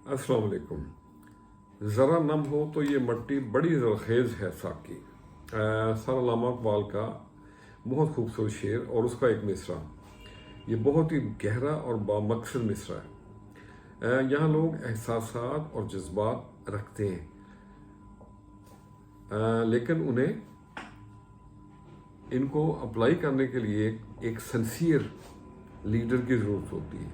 अस्सलाम वालेकुम। ज़रा नम हो तो ये मट्टी बड़ी ज़रखेज़ है साकी। सर अल्लामा इकबाल का बहुत खूबसूरत शेर और उसका एक मिसरा, ये बहुत ही गहरा और बामकसद मिसरा है। यहाँ लोग एहसासात और जज्बात रखते हैं, लेकिन उन्हें इनको अप्लाई करने के लिए एक सिंसियर लीडर की ज़रूरत होती है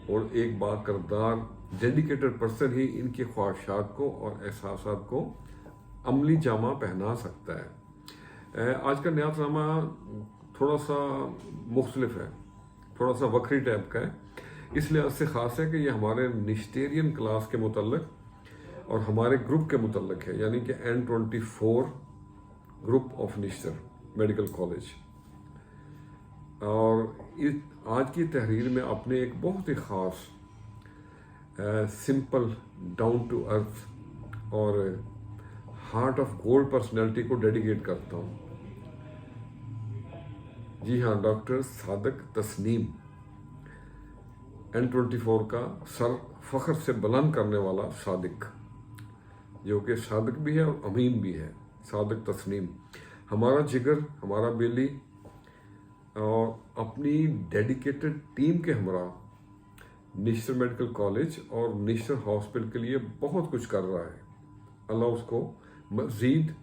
और एक बाकिरदार डेडिकेटेड पर्सन ही इनकी ख्वाहिशात को और एहसासात को अमली जामा पहना सकता है। आज का नियातनामा थोड़ा सा मुख्तलिफ है, थोड़ा सा वक्री टाइप का है, इस लिहाज से ख़ास है कि ये हमारे निश्टेरियन क्लास के मुतल्लिक और हमारे ग्रुप के मुतल्लिक है, यानी कि N24 group of Nishtar medical college. और आज की तहरीर में अपने एक बहुत ही ख़ास सिंपल डाउन टू अर्थ और हार्ट ऑफ गोल्ड पर्सनैलिटी को डेडिकेट करता हूँ। जी हाँ, डॉक्टर सादिक तस्नीम, N24 का सर फख्र से बुलंद करने वाला सादिक, जो कि सादिक भी है और अमीन भी है। सादिक तस्नीम हमारा जिगर, हमारा बेली और अपनी डेडिकेटेड टीम के हमरा निश्तर मेडिकल कॉलेज और निश्तर हॉस्पिटल के लिए बहुत कुछ कर रहा है। अल्लाह उसको मज़ीद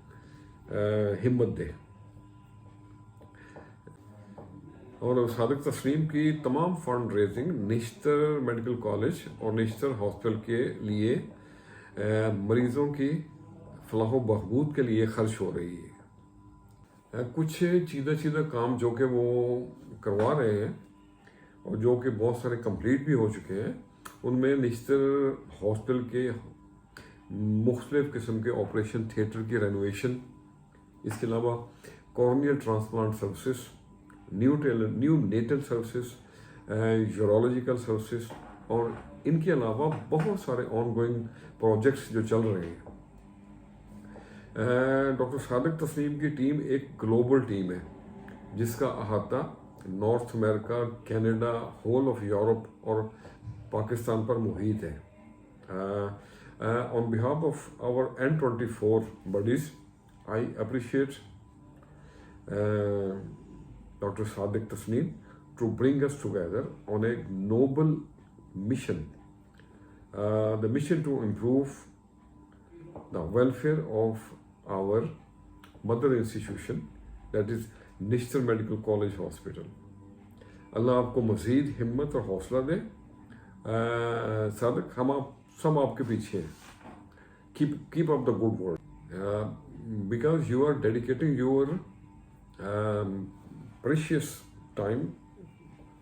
हिम्मत दे। और सादिक तस्लीम की तमाम fund raising Nishtar medical college और निश्तर हॉस्पिटल के लिए मरीज़ों की फलाह बहबूद के लिए खर्च हो रही है। कुछ सीधा काम जो कि वो करवा रहे हैं और जो कि बहुत सारे कंप्लीट भी हो चुके हैं, उनमें निश्तर हॉस्पिटल के मुख्तलिफ किस्म के ऑपरेशन थिएटर की रेनोवेशन, इसके अलावा corneal transplant services, neonatal services, urological services और इनके अलावा बहुत सारे ऑन गोइंग प्रोजेक्ट्स जो चल रहे हैं। डॉक्टर सादिक तस्लीम की टीम एक ग्लोबल टीम है जिसका अहाता North America, Canada, whole of Europe और पाकिस्तान पर मुहित है। On behalf of our N24 buddies, I appreciate Dr. Sadik Tasneem to bring us together on a noble mission, the mission to improve the welfare of our mother institution, that is Nishtar medical college hospital. Allah आपको मज़ीद हिम्मत और हौसला दे। सादिक, हम आप सब आपके पीछे हैं। Keep up the good work because you are dedicating your precious time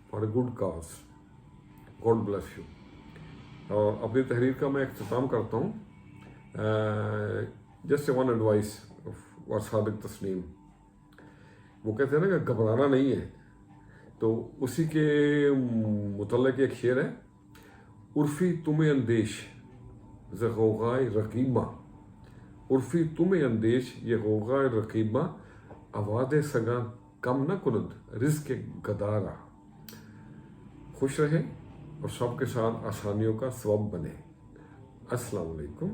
for a good cause. God bless you. और अपनी तहरीर का मैं इख्तिताम करता हूँ। Just one advice for Sadiq Tasneem, वो कहते हैं ना कि घबराना नहीं है, तो उसी के मुतल्लिक़ एक शेर है, उर्फ़ी तुम्हें अंदेश ज़ ग़ौग़ाए रक़ीबा, उर्फ़ी तुम्हें अंदेश ये ग़ौग़ाए रक़ीबा, आवाज़े सगा कम न कुनद रिज़्क़ गदारा। खुश रहें और सबके साथ आसानियों का सबब बने। अस्सलाम वालेकुम।